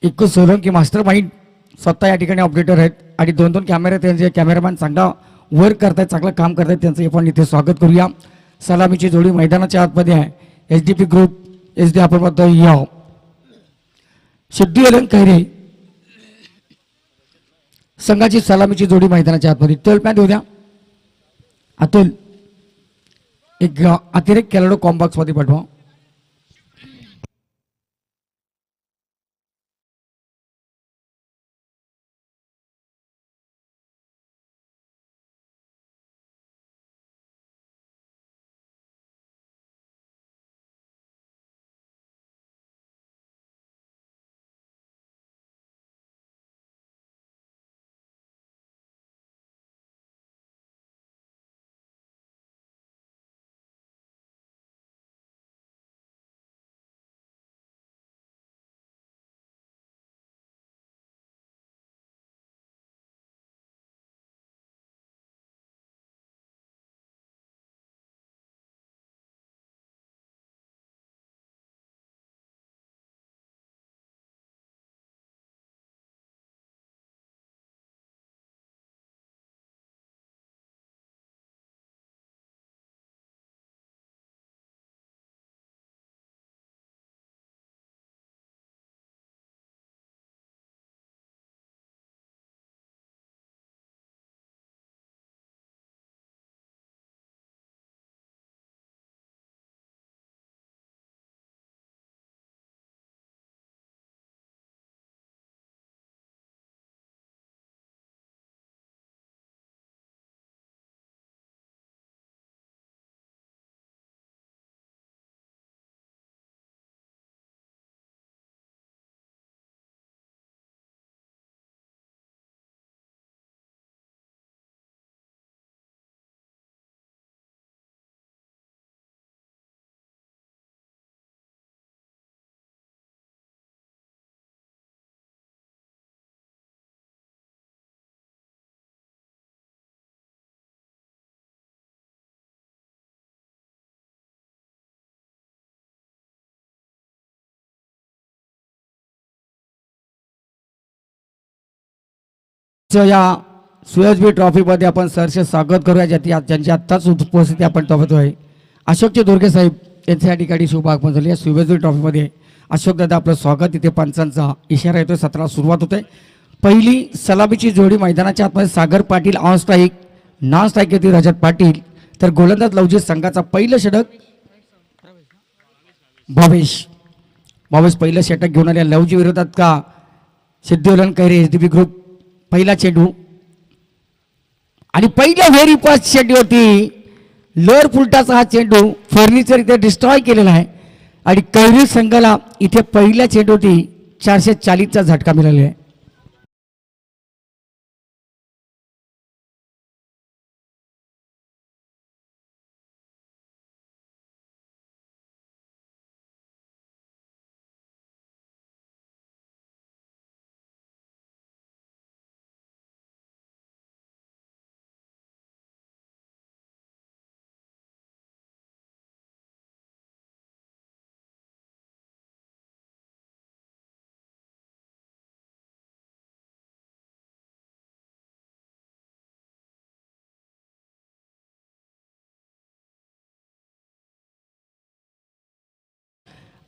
इक्कू Solanki master mind स्वतः या ठिकाणी ऑपरेटर आहेत आणि दोन दोन कॅमेरे त्यांचे कॅमेरामॅन चांगला वर्क करतायत, चांगलं काम करतायत, त्यांचं आपण इथे स्वागत करूया. सलामीची जोडी मैदानाच्या आतमध्ये आहे. SDP ग्रुप SD आपण बघतो या सिद्धी अलंक खैरे संघाची सलामीची जोडी मैदानाच्या आतमध्ये. 12 पॅन्ट उद्या अतुल एक अतिरिक्त खेळाडू कॉम्बॉक्स मध्ये पाठवा. या सुयजबी ट्रॉफीमध्ये आपण सरसे स्वागत करूया, ज्यांची आत्ताच उपस्थिती आपण पाहतोय. अशोकचे दुर्गे साहेब यांच्या या ठिकाणी शुभ आगमन झाले. या सुयजबी ट्रॉफीमध्ये अशोक दादा आपलं स्वागत. इथे पंचांचा इशारा येतोय. 17 सुरुवात होते. पहिली सलामीची जोडी मैदानाच्या आतमध्ये Sagar Patil on strike, non strike येते रजत पाटील. तर गोलंदाज लवजी संघाचा पहिलं षटक भावेश पहिलं षटक घेऊन आले. लवजी विरोधात का सिद्धी अलंक खैरे SDP ग्रुप. पहिला चेंडू आणि पहिल्या व्हेरी पास चेंडूवरती लर पुलटाचा हा चेंडू फर्निचर इथे डिस्ट्रॉय केलेला आहे आणि कैरी संघाला इथे पहिल्या चेंडूवरती 440चा झटका मिळालेला आहे.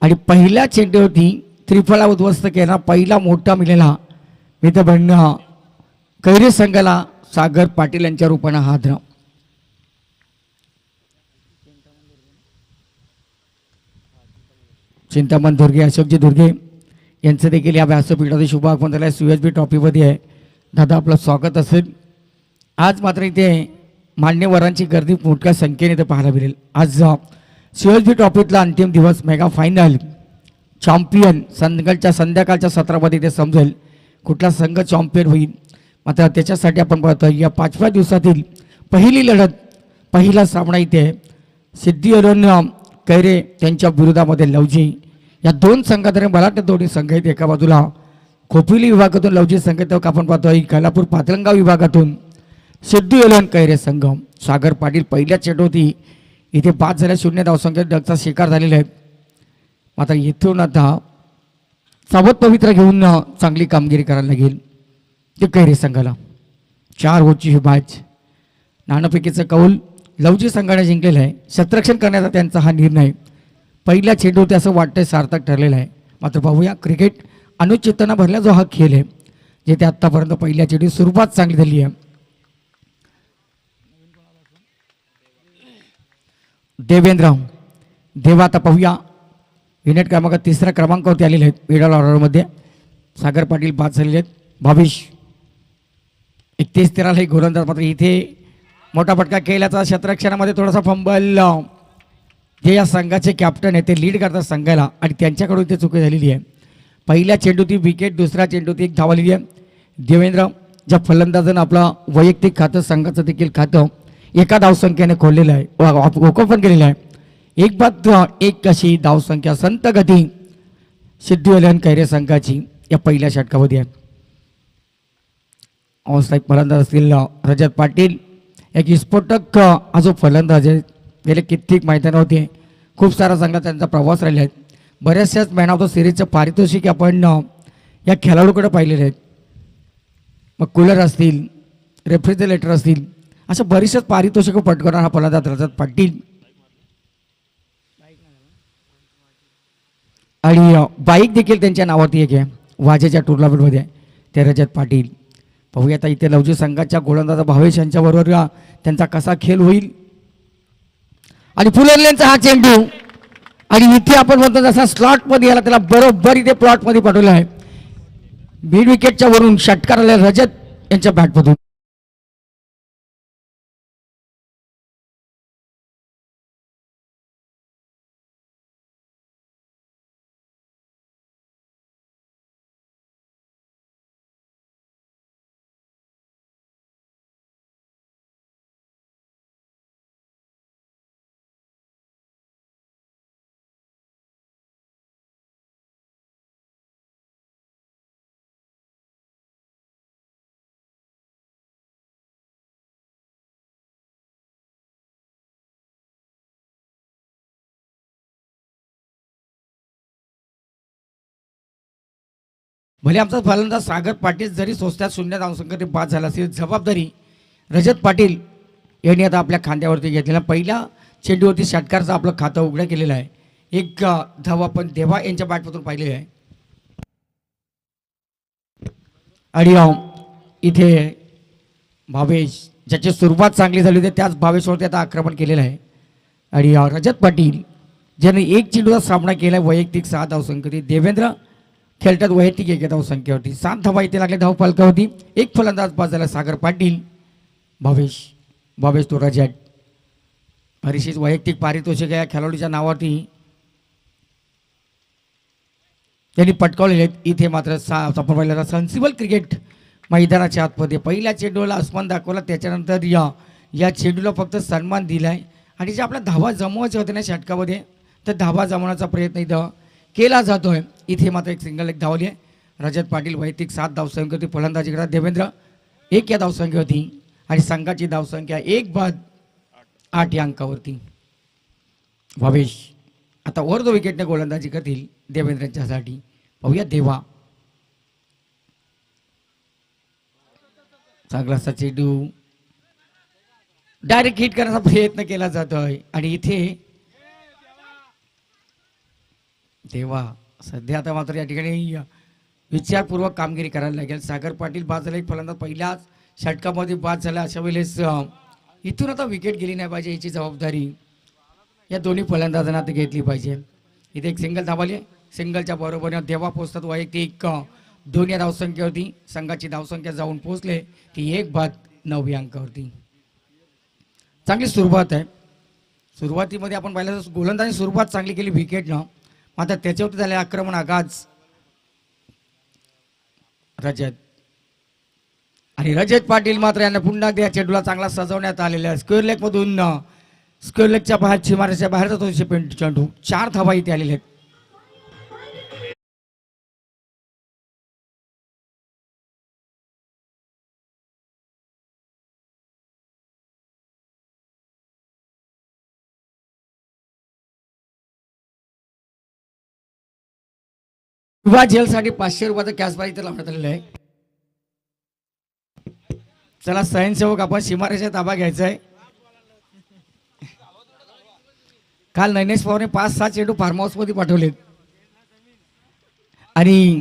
आणि पहिल्या चेंडूवरती त्रिफळा उद्ध्वस्त केला. पहिला मोठा मिळालेला मित्र बनणं कैरी संघाला सागर पाटील यांच्या रूपाने हादरा. चिंतामण दुर्गे अशोकजी दुर्गे यांचं देखील या व्यासपीठाचे शुभ आगमन झालं. सुयजबी ट्रॉफीमध्ये आहे. दादा आपलं स्वागत असेल. आज मात्र इथे मान्यवरांची गर्दी मोठ्या संख्येने इथे पाहायला मिळेल. आज सुयजबी ट्रॉफीतला अंतिम दिवस मेगा फायनल चॅम्पियन संघाच्या संध्याकाळच्या सत्रामध्ये इथे समजेल कुठला संघ चॅम्पियन होईल. मात्र त्याच्यासाठी आपण पाहतो या 5व्या दिवसातील पहिली लढत, पहिला सामना इथे सिद्धी अलंक खैरे त्यांच्या विरोधामध्ये लवजी. या दोन संघात बलाढ्य दोन्ही संघ आहेत. एका बाजूला खोपोली विभागातून लवजी संघ, तर आपण पाहतोय कोल्हापूर पातळगाव विभागातून सिद्धी अलंक खैरे संघ. सागर पाटील पहिल्या चेंडूवरती इथे 5 झाल्या. 0 धावसंख्येत डगचा शिकार झालेला आहे. मात्र इथून आता सावध पवित्र घेऊन चांगली कामगिरी करायला लागेल ते कैरे संघाला. 4 ओव्हरची ही मॅच. नाणेफेकीचं कौल लवजी संघाने जिंकलेलं आहे. शतरक्षण करण्याचा त्यांचा हा निर्णय पहिल्या चेंडूवरती असं वाटतंय सार्थक ठरलेला आहे. मात्र पाहूया क्रिकेट अनुचितना भरला जो हा खेळ आहे जे ते आत्तापर्यंत पहिल्या चेंडू सुरुवात चांगली झाली आहे. देवेंद्र देवा आता पाहूया युनिट क्रमांक 3 क्रमांकावरती आलेले आहेत. मिडल ऑर्डरमध्ये सागर पाटील बाद झालेले आहेत. भावेश 31-13 हे गोलंदाज. मात्र इथे मोठा फटका केल्याचा क्षेत्ररक्षणामध्ये थोडासा फंबल जे या संघाचे कॅप्टन आहे ते लीड करतात संघाला आणि त्यांच्याकडून इथे चुकी झालेली आहे. पहिल्या चेंडूती विकेट, दुसऱ्या चेंडूती एक धाव आलेली आहे. देवेंद्र ज्या फलंदाजानं आपला वैयक्तिक खातं संघाचं देखील खातं एका धावसंख्येने खोललेलं आहे, ओपन केलेलं आहे. एक बाद एक अशी धावसंख्या संत गती सिद्धिवलन कैरे संघाची या पहिल्या षटकामध्ये आहे. ऑनस्ट्राईक फलंदाज असतील रजत पाटील. एक स्फोटक हा जो फलंदाज आहे गेले कित्येक मैदानावरती खूप सारा चांगला त्यांचा प्रवास राहिला आहे. बऱ्याचशाच मॅन ऑफ द सिरीजचं पारितोषिक आपण या खेळाडूकडे पाहिलेले आहेत. मग कूलर असतील, रेफ्रिजरेटर असतील, अशा बरीचशाच पारितोषिकं पटकवणार हा फलंदाज रजत पाटील. आणि बाईक देखील त्यांच्या नावावरती एक आहे वाजेच्या टुर्नामेंटमध्ये ते रजत पाटील. पाहूया आता इथे लवजी संघाच्या गोलंदाज भावेश यांच्याबरोबर त्यांचा कसा खेळ होईल. आणि फुलरलेनचा हा चेंडू आणि इथे आपण म्हणतो जसा स्लॉटमध्ये याला त्याला बरोबर इथे प्लॉटमध्ये पाठवलं आहे. मिड विकेटच्या वरून षटकार आले रजत यांच्या बॅटमधून. भले आमचा फलंदाज सागर पाटील जरी सोसत्यात 0 धावसंख्येने बाद झाला असेल, जबाबदारी रजत पाटील यांनी आता आपल्या खांद्यावरती घेतलेला. पहिल्या चेंडूवरती षटकारचं आपलं खातं उघडं केलेलं आहे. एक धाव आपण देवा यांच्या बॅटमधून पाहिलेली आहे. आणि इथे भावेश ज्याची सुरुवात चांगली झाली होती त्याच भावेशवरती आता आक्रमण केलेलं आहे. आणि रजत पाटील ज्याने एक चेंडूचा सामना केला वैयक्तिक 6 धावसंख्येवरती. देवेंद्र खेळतात वैयक्तिक 1 धावसंख्येवरती. 7 धावा इथे लागले धाव फलकावरती. एक फलंदाज बाद झाला सागर पाटील. भावेश तो रजत. बरीचशीच वैयक्तिक पारितोषिक या खेळाडूच्या नावावरती त्यांनी पटकावलेले आहेत. इथे मात्र आपण पाहिलं सेन्सिबल क्रिकेट मैदानाच्या आतमध्ये पहिल्या चेंडूला अस्मान दाखवला, त्याच्यानंतर या चेंडूला फक्त सन्मान दिला आहे. आणि जे आपल्या धावा जमवायचे होते ना षटकामध्ये तर धावा जमवण्याचा प्रयत्न इथं केला जातो आहे. इथे मात्र एक सिंगल एक धावली आहे. रजत पाटील वैयक्तिक 7 धावसंख्या होती फलंदाजी करतात. देवेंद्र 1 या धावसंख्या होती आणि संघाची धावसंख्या 1 बाद 8 या अंकावरती. भावेश आता ओव्हर द विकेटने गोलंदाजी करतील देवेंद्रच्यासाठी. पाहूया देवा. चांगला चेंडू डायरेक्ट हिट करण्याचा प्रयत्न केला जातोय आणि इथे देवा सध्या आता मात्र या ठिकाणी विचारपूर्वक कामगिरी करायला लागेल. सागर पाटील बाद झाला, एक फलंदाज पहिल्याच षटकामध्ये बाद झाला. अशा वेळेस इथून आता विकेट गेली नाही पाहिजे याची जबाबदारी या दोन्ही फलंदाजांना आता घेतली पाहिजे. इथे एक सिंगल धावाली. सिंगलच्या बरोबरीने देवा पोहोचतात वैयक्तिक 2 या धावसंख्येवरती. संघाची धावसंख्या जाऊन पोहोचले ती 1 बाद 9 या अंकावरती. चांगली सुरुवात आहे. सुरुवातीमध्ये आपण पाहिलं गोलंदाजी सुरुवात चांगली केली विकेटनं, मात्र त्याच्यावरती झाले आक्रमण आगाज रजत. आणि रजत पाटील मात्र यांना पुन्हा त्या चेंडूला चांगला सजवण्यात आलेला आहे. स्क्वेअर लेग मधून स्क्वेअर लेगच्या बाहेर चिमाऱ्याच्या बाहेर जातो चेंडू. 4 धावा इथे आलेले आहेत. युवा जेलसाठी 500 रुपयाचा कॅश प्राईज इथे लावण्यात आलेला आहे. चला स्वयंसेवक आपण सीमारेषेचा ताबा घ्यायचा आहे. काल नैनेश पवारने 5-6 चेंडू फार्म हाऊसमध्ये पाठवलेत आणि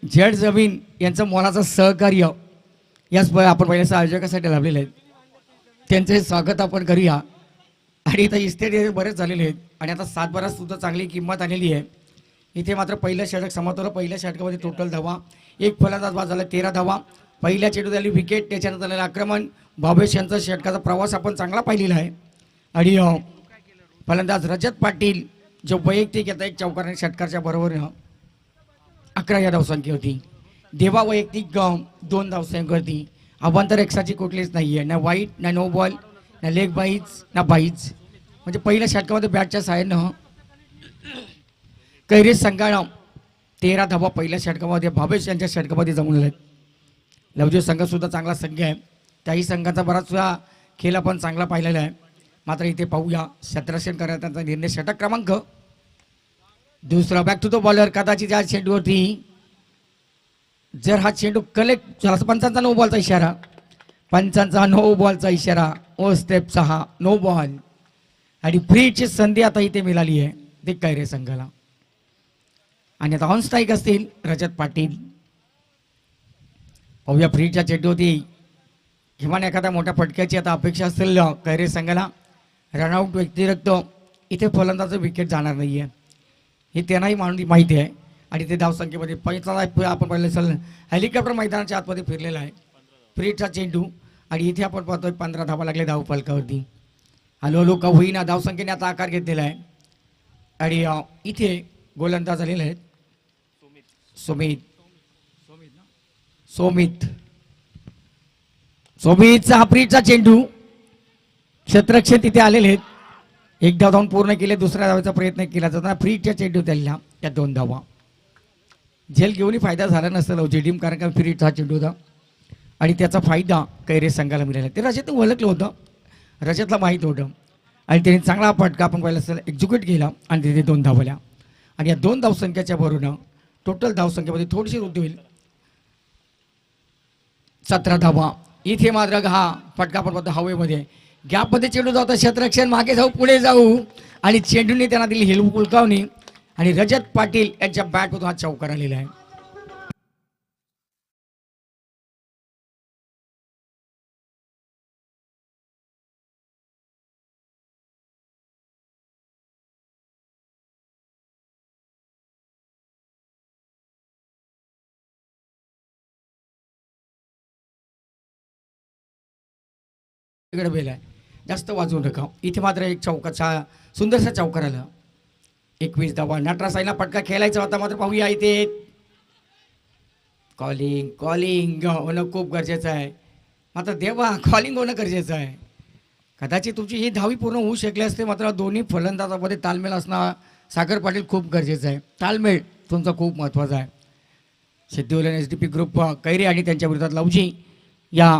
जेड जमीन यांचं मोलाचं सहकार्य याच आपण पहिल्याच आयोजकासाठी लाभलेले आहेत. त्यांचे स्वागत आपण करूया. आणि इथं इस्टेट बरेच झालेले आहेत आणि आता 7-12 सुद्धा चांगली किंमत आलेली आहे. इथे मात्र पहिलं षटक समोर पहिल्या षटकामध्ये टोटल धावा, एक फलंदाज बाद झाला 13 धावा. पहिल्या चेंडू झाली विकेट, त्याच्यानंतर झालेलं आक्रमण. भावेश यांचा षटकाचा प्रवास आपण चांगला पाहिलेला आहे. आणि फलंदाज रजत पाटील जो वैयक्तिक येता एक चौकाराने षटकाच्या बरोबर 11 या धावसंख्या होती. देवा वैयक्तिक 2 धावसंख्या होती. अवांतर एक्साची कुठलीच नाही आहे, ना वाईट ना नो बॉल ना लेग बाईज ना बाईज. म्हणजे पहिल्या षटकामध्ये बॅटच्या साहाय्यानं कैरे संघानं 13 धावा पहिल्या षटकामध्ये भावेश यांच्या षटकामध्ये जमवलेले आहेत. लवजी संघसुद्धा चांगला संघ आहे. त्याही संघाचा बराचसा खेळ आपण चांगला पाहिलेला आहे. मात्र इथे पाहूया क्षेत्ररक्षण करण्याचा निर्णय. षटक क्रमांक दुसरा बॅक टू द बॉलर. कदाचित या चेंडूवरती जर हा चेंडू कलेक्ट झाला, पंचांचा नो बॉलचा इशारा, पंचांचा नो बॉलचा इशारा. ओ स्टेप 6 नो बॉल. आणि फ्रीची संधी आता इथे मिळाली आहे ते कैरे संघाला. आणि आता ऑन स्ट्राईक असतील रजत पाटील. पाहूया फ्रीच्या चेंडूवरती किमान एखाद्या मोठ्या फटक्याची आता अपेक्षा असेल कैरे संघाला. रनआउट व्यतिरिक्त इथे फलंदाचं विकेट जाणार नाही आहे हे त्यांनाही माहिती आहे. आणि ते धावसंख्येमध्ये आपण पाहिलं असेल हेलिकॉप्टर मैदानाच्या आतमध्ये फिरलेला आहे फ्रीचा चेंडू. आणि इथे आपण पाहतोय 15 धावा लागले धाव फलकावरती. हळूहळू का होईना धावसंख्येने आता आकार घेतलेला आहे. आणि इथे गोलंदाज झालेले आहेत सोमितचा हा फ्रीचा चेंडू. क्षेत्ररक्षण तिथे आलेले आहेत. एक धाव धावून पूर्ण केले, दुसऱ्या धावाचा प्रयत्न केला जाताना फ्रीच्या चेंडू त्याला त्या 2 धावा. झेल घेऊनही फायदा झाला नसता टीम, कारण का फ्रीचा चेंडू होता आणि त्याचा फायदा कैरे संघाला मिळाला. ते रजतने ओळखलं होतं, रजतला माहीत होतं आणि त्याने चांगला फटका आपण पाहिला असेल एक्झिक्यूट केला आणि तिथे 2 धावल्या. आणि या 2 धावसंख्याच्या भरून टोटल धावसंख्येमध्ये थोडीशी वृद्धी होईल. 17 धावा. इथे मात्र हा फटका आपण पाहतो हवेमध्ये गॅपमध्ये चेंडू जातो. क्षेत्ररक्षण मागे जाऊ पुढे जाऊ आणि चेंडूने त्यांना दिली हेलू कुलकावणी आणि रजत पाटील यांच्या बॅटमधून हा चौकार आलेला आहे. बेल आहे, जास्त वाजवून नका. इथे मात्र एक चौकाचा सुंदरसा चौकार आला. 21 धावा. नटरासाईला पटका खेळायचा होता, मात्र पाहूया इथे कॉलिंग होणं खूप गरजेचं आहे. मात्र देवा कॉलिंग होणं गरजेचं आहे. कदाचित तुमची ही धावी पूर्ण होऊ शकली असते, मात्र दोन्ही फलंदाजामध्ये तालमेल असणं सागर पाटील खूप गरजेचं आहे. तालमेल तुमचा खूप महत्त्वाचा आहे. सिद्धिवलन SDP ग्रुप कैरे आणि त्यांच्या विरोधात लवजी या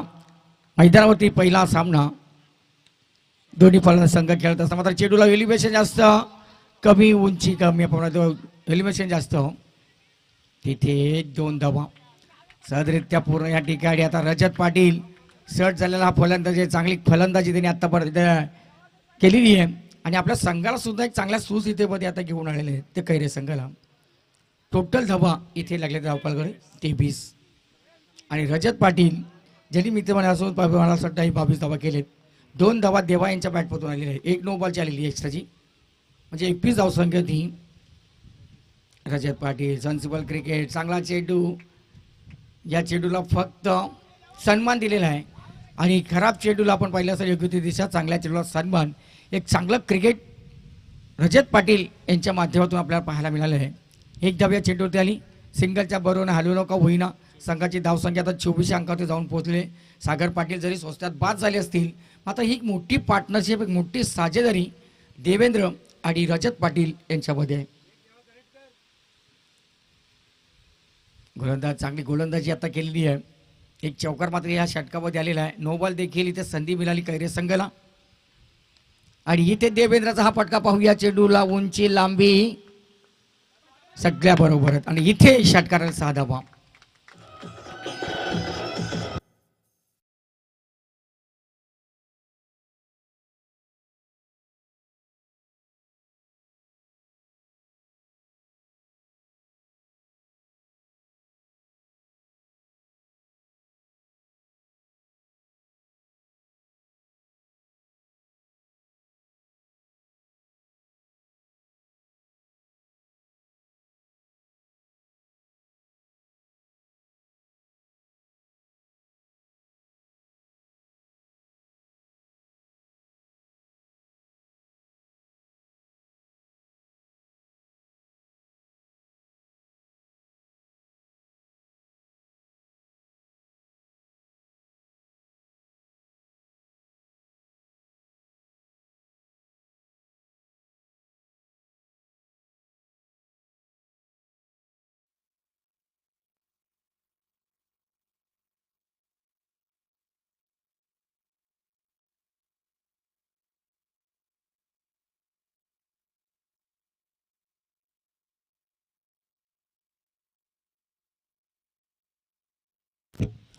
मैदानावरती पहिला सामना दोन्ही फलंदाज संघ खेळत असताना मात्र चेंडूला एलिव्हेशन जास्त कमी, उंची कमी, आपण एलिव्हेशन जास्त. तिथे 2 धावा सहजरित्या पूर्ण या ठिकाणी. आता रजत पाटील सट झालेला हा फलंदाजी, चांगली फलंदाजी त्यांनी आत्तापर्यंत केलेली आहे आणि आपल्या संघाला सुद्धा एक चांगल्या सुस्थितीमध्ये आता घेऊन आलेले आहेत ते कैरे संघाला. टोटल धावा इथे लागले धावपालकडे 23. आणि रजत पाटील ज्यांनी मित्र असं मला वाटतं 22 धावा केलेत. 2 धावा देवा यांच्या बॅटमधून आलेल्या आहे. 1 नो बॉलची आलेली एक्स्ट्राची, म्हणजे 21 धावसंख्या ती. रजत पाटील सेन्सिबल क्रिकेट, चांगला चेंडू. या चेंडूला फक्त सन्मान दिलेला आहे आणि खराब चेंडूला आपण पाहिलं असं योग्य ती दिशा, चांगल्या चेंडूला सन्मान. एक चांगलं क्रिकेट रजत पाटील यांच्या माध्यमातून आपल्याला पाहायला मिळालं आहे. 1 धाव या चेंडूवरती आली. सिंगलच्या बरोबर हलवलं का होईना. संघाची धावसंख्या आता 24 अंकावरती जाऊन पोहोचले. सागर पाटील जरी स्वस्तात बाद झाले असतील, मात्र ही एक मोठी पार्टनरशिप, एक मोठी साझेदारी देवेंद्र आणि रजत पाटील यांच्यामध्ये आहे. गोलंदाज चांगली गोलंदाजी आता केलेली आहे. एक चौकार मात्र या षटकामध्ये आलेला आहे. नो बॉल देखील इथे संधी मिळाली कैरे संघाला. आणि इथे देवेंद्रचा हा फटका पाहूया. चेंडूला उंची, लांबी सगळ्या बरोबर आहेत आणि इथे षटकाराला 6 धावा.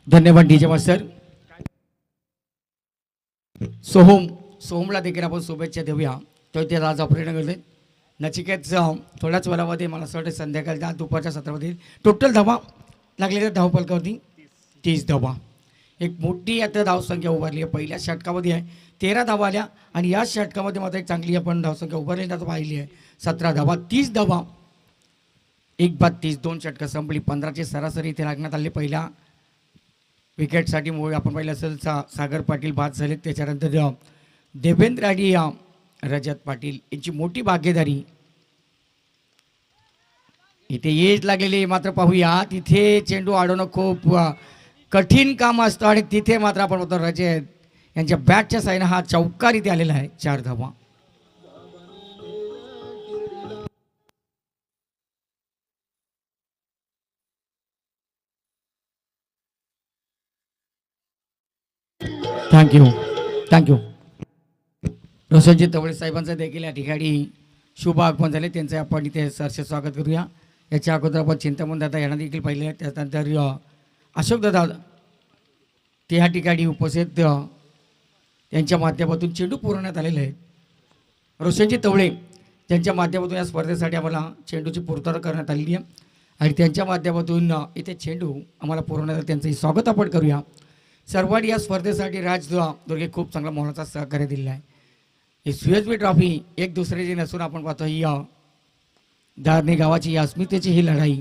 धन्यवाद डीजे मास्टर. सोहमला देखील आपण शुभेच्छा देऊया. तो ते आज ऑपरेटर करते. नचिकेत थोड्याच वेळामध्ये मला असं वाटतं संध्याकाळच्या दुपारच्या सत्रामध्ये टोटल धावा लागलेल्या धावपलकावरती 30 धावा. एक मोठी आता धावसंख्या उभारली आहे. पहिल्या षटकामध्ये आहे 13 धावा आल्या आणि या षटकामध्ये मात्र एक चांगली आपण धावसंख्या उभारली आता पाहिली आहे 17 धावा. 30 धावा 1-30 2 षटकं संपली. 15ची सरासरी इथे लागण्यात आली. पहिल्या विकेटसाठी मुळे आपण पाहिलं असेल सागर पाटील बाद झाले. त्याच्यानंतर देवेंद्र आणि रजत पाटील यांची मोठी भागीदारी इथे येत लागलेली. मात्र पाहूया तिथे चेंडू अडवणं खूप कठीण काम असतं आणि तिथे मात्र आपण बघतो रजत यांच्या बॅटच्या साईनं हा चौकार इथे आलेला आहे. 4 धावा. थँक्यू. रोशनजी तवळे साहेबांचं देखील या ठिकाणी शुभ आगमन झाले. त्यांचं आपण इथे सरसे स्वागत करूया. याच्या अगोदर आपण चिंतामण दादा यांना देखील पाहिले. त्यानंतर अशोक दादा ते ह्या ठिकाणी उपस्थित त्यांच्या माध्यमातून चेंडू पुरवण्यात आलेले आहेत. रोशनजी तवळे त्यांच्या माध्यमातून या स्पर्धेसाठी आम्हाला चेंडूची पूर्तता करण्यात आलेली आहे आणि त्यांच्या माध्यमातून इथे चेंडू आम्हाला पुरवण्यात त्यांचंही स्वागत आपण करूया. सर्वांनी या स्पर्धेसाठी राज दुर्गे खूप चांगला मोलाचा सहकार्य दिलेला आहे. ही सुएझबी ट्रॉफी एक दुसऱ्याची नसून आपण पाहतो ही दारणी गावाची अस्मितेची ही लढाई.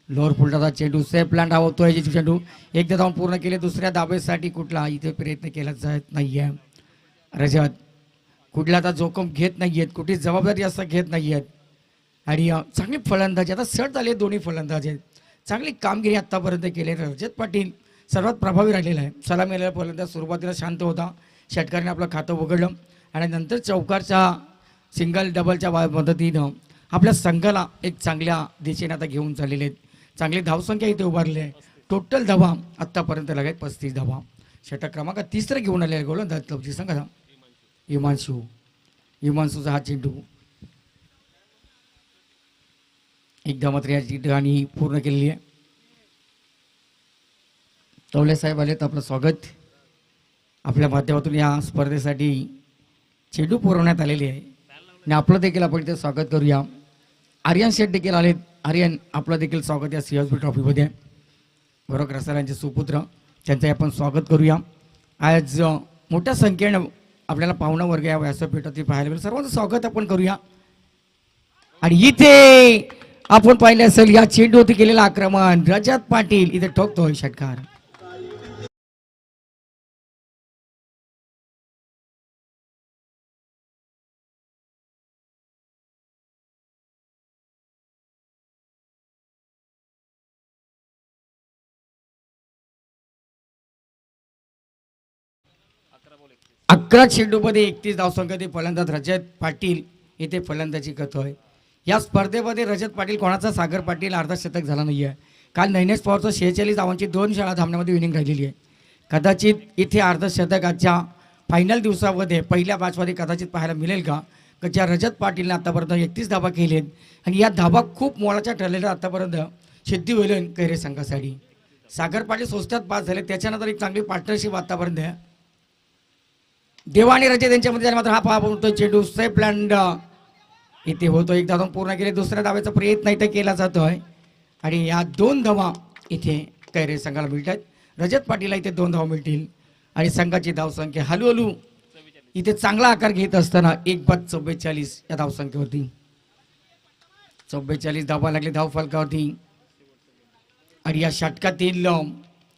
लोअर फुलटाचा चेंडू सेफ प्लॅन धावतोय. जे चेंडू एकदा धावून पूर्ण केले. दुसऱ्या धाबेसाठी कुठला इथे प्रयत्न केला जात नाही आहे. रजत कुठला आता जोखम घेत नाही आहेत. कुठली जबाबदारी असं घेत नाही आहेत आणि चांगली फलंदाजी आता सट झाले. दोन्ही फलंदाज आहेत. चांगली कामगिरी आत्तापर्यंत केली. रजत पाटील सर्वात प्रभावी राहिलेला आहे. सलामी आलेला फलंदाज सुरुवातीला शांत होता. षटकाराने आपलं खातं उघडलं आणि नंतर चौकारच्या सिंगल डबलच्या मदतीनं आपल्या संघाला एक चांगल्या दिशेने आता घेऊन चाललेले आहेत. चांगली धावसंख्या इथे उभारली आहे. टोटल धावा आत्तापर्यंत लागेल 35 धावा. षटक क्रमांक 3 घेऊन आलेला गोलंदाज क्लबची संघाचा हिमांशूचा हा चेंडू एकदा मात्र या ठिकाणी पूर्ण केलेली आहे. तवले साहेब आलेत. आपलं स्वागत. आपल्या माध्यमातून या स्पर्धेसाठी चेंडू पुरवण्यात आलेली आहे आणि आपलं देखील आपण इथे स्वागत करूया. आर्यन शेठ देखील आलेत. आर्यन आपलं देखील स्वागत या CSB ट्रॉफीमध्ये. गौरव रसाळांचे सुपुत्र त्यांचं आपण स्वागत करूया. आज मोठ्या संख्येनं आपल्याला पाहुणा वर्ग या व्यासपीठातील पाहायला मिळेल. सर्वांचं स्वागत आपण करूया. आणि इथे आपण पाहिले असेल या चेंडूवरती केलेलं आक्रमण रजत पाटील इथे ठोकतोय षटकार. अकरा चेंडूमध्ये 31 धावसंख्येत फलंदाज रजत पाटील इथे फलंदाजी करतोय. या स्पर्धेमध्ये रजत पाटील कोणाचा सागर पाटील अर्धशतक झाला नाही आहे. काल नैनेश पवारचं 46 धावांची 2 शाळा धावण्यामध्ये विनिंग राहिलेली आहे. कदाचित इथे अर्धशतकाच्या फायनल दिवसामध्ये पहिल्या मॅचमध्ये कदाचित पाहायला मिळेल का. की ज्या रजत पाटीलने आतापर्यंत 31 धाबा केलेत आणि या धाबा खूप मोलाच्या ठरलेल्या आतापर्यंत सिद्धी होईल कैरे संघासाठी. सागर पाटील स्वस्तात पास झाले, त्याच्यानंतर एक चांगली पार्टनरशिप आतापर्यंत आहे. देवा आणि रजत यांच्यामध्ये झाले मात्र हा पहा होतो चेंडू सेफ लँड इथे होतो. एक धावा पूर्ण केले, दुसऱ्या धाव्याचा प्रयत्न इथे केला जातोय आणि या 2 धावा इथे कैरे संघाला मिळतात. रजत पाटीलला इथे 2 धावा मिळतील आणि संघाची धावसंख्या हळूहळू इथे चांगला आकार घेत असताना 1/44 या धावसंख्येवरती. 44 धावा लागले धाव फलकावरती आणि या षटकातील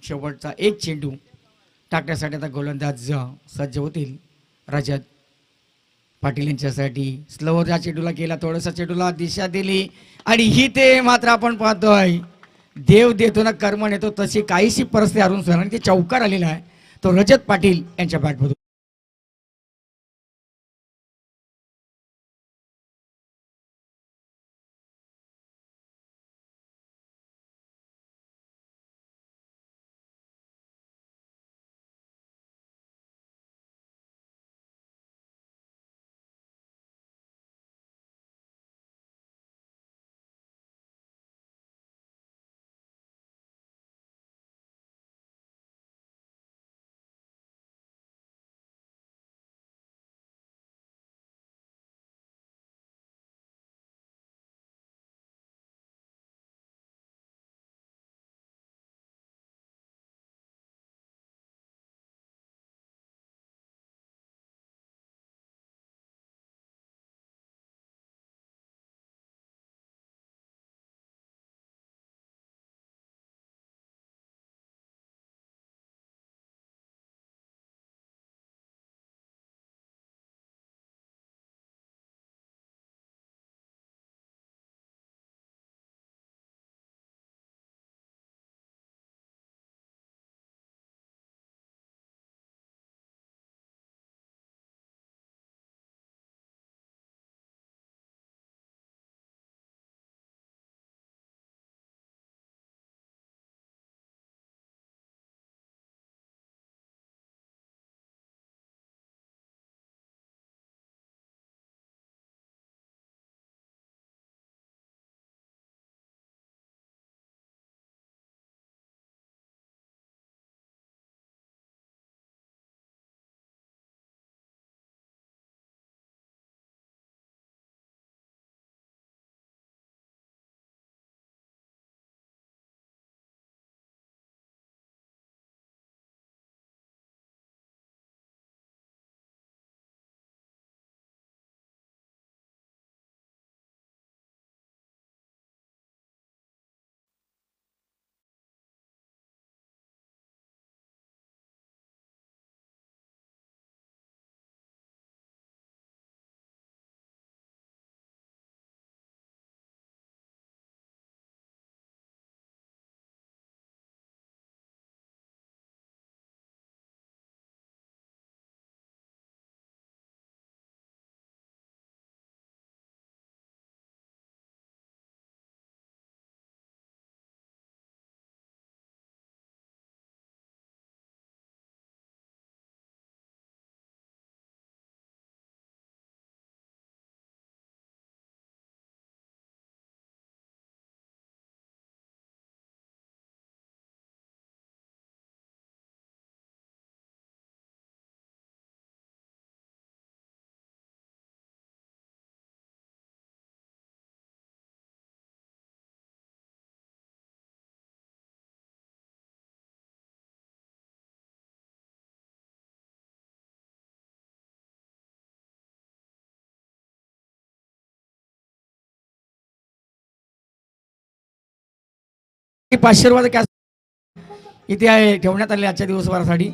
शेवटचा एक चेंडू टाकण्यासाठी आता गोलंदाज सज्ज होतील. रजत पाटील यांच्यासाठी स्लोवर या चेंडूला केला, थोडासा चेंडूला दिशा दिली आणि ही ते मात्र आपण पाहतोय देव देतो ना कर्म नेतो तशी काहीशी परिस्थिती अरुण सर आणि ते चौकार आलेला आहे तो रजत पाटील यांच्या बॅटमधून. ₹500 इथे आहे ठेवण्यात आले आजच्या दिवसभरासाठी.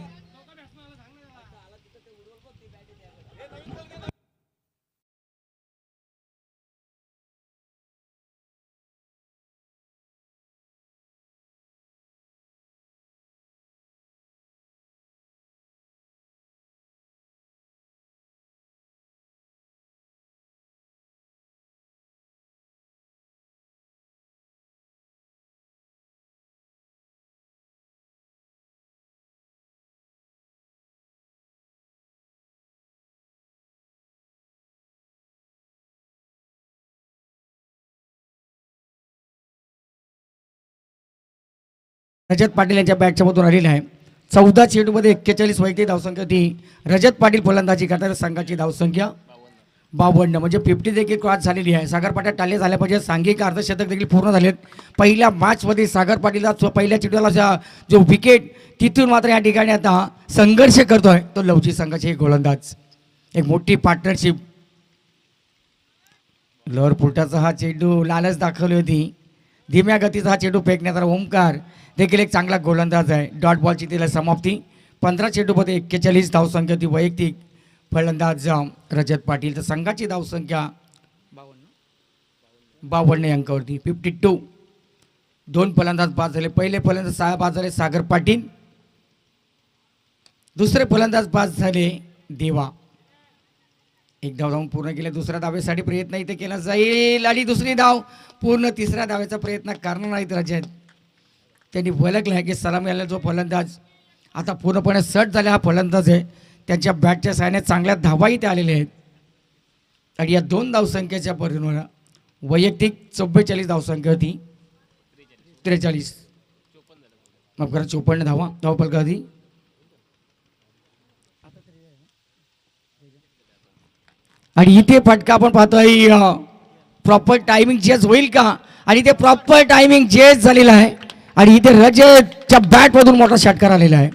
रजत पाटील यांच्या बॅटच्या मधून आलेला आहे. 14 चेंडूमध्ये 41 वैयक्तिक धावसंख्या होती. रजत पाटील फलंदाजी करतात. संघाची धावसंख्या 52 म्हणजे 50 देखील क्रॉस झालेली आहे. सागर पाटील टाले झाल्या पाहिजे. सांघिक अर्धशतक देखील पूर्ण झालेत. पहिल्या मॅचमध्ये सागर पाटीलला पहिल्या चेंडूला जो विकेट तिथून मात्र या ठिकाणी आता संघर्ष करतोय तो लवची संघाचे गोलंदाज. एक मोठी पार्टनरशिप. लोअर पुलटाचा हा चेंडू लालच दाखवली होती. धीम्या गतीचा हा चेंडू फेकण्याचा ओमकार देखील एक चांगला गोलंदाज आहे. डॉट बॉलची तिला समाप्ती. 15 चेंडूमध्ये 41 धावसंख्या होती वैयक्तिक फलंदाज रजत पाटील. तर संघाची धावसंख्या 52 अंकावरती 52. 2 फलंदाज बाद झाले. पहिले फलंदाज बाद झाले सागर पाटील. दुसरे फलंदाज बाद झाले देवा. एक धाव धावून पूर्ण केले. दुसऱ्या धावेसाठी प्रयत्न इथे केला जाईल आणि दुसरी धाव पूर्ण. तिसऱ्या धावेचा प्रयत्न करणार नाहीत रजत. त्यांनी वळखलं आहे की सलामी आलेला जो फलंदाज आता पूर्णपणे सट झाला हा फलंदाज आहे. त्यांच्या बॅटच्या साहाय्याने चांगल्या धावाही ते आलेले आहेत. आणि या 2 धावसंख्येच्या परिणाम वैयक्तिक 44 धावसंख्या होती. 43 माफ करा 54 धावा धावफलक होती. आणि इथे फटका आपण पाहतोय प्रॉपर टायमिंग चेस होईल का. आणि ते प्रॉपर टायमिंग चेस झालेला आहे. आणि इथे रजतच्या बॅटमधून मोठा षटकार आलेला आहे.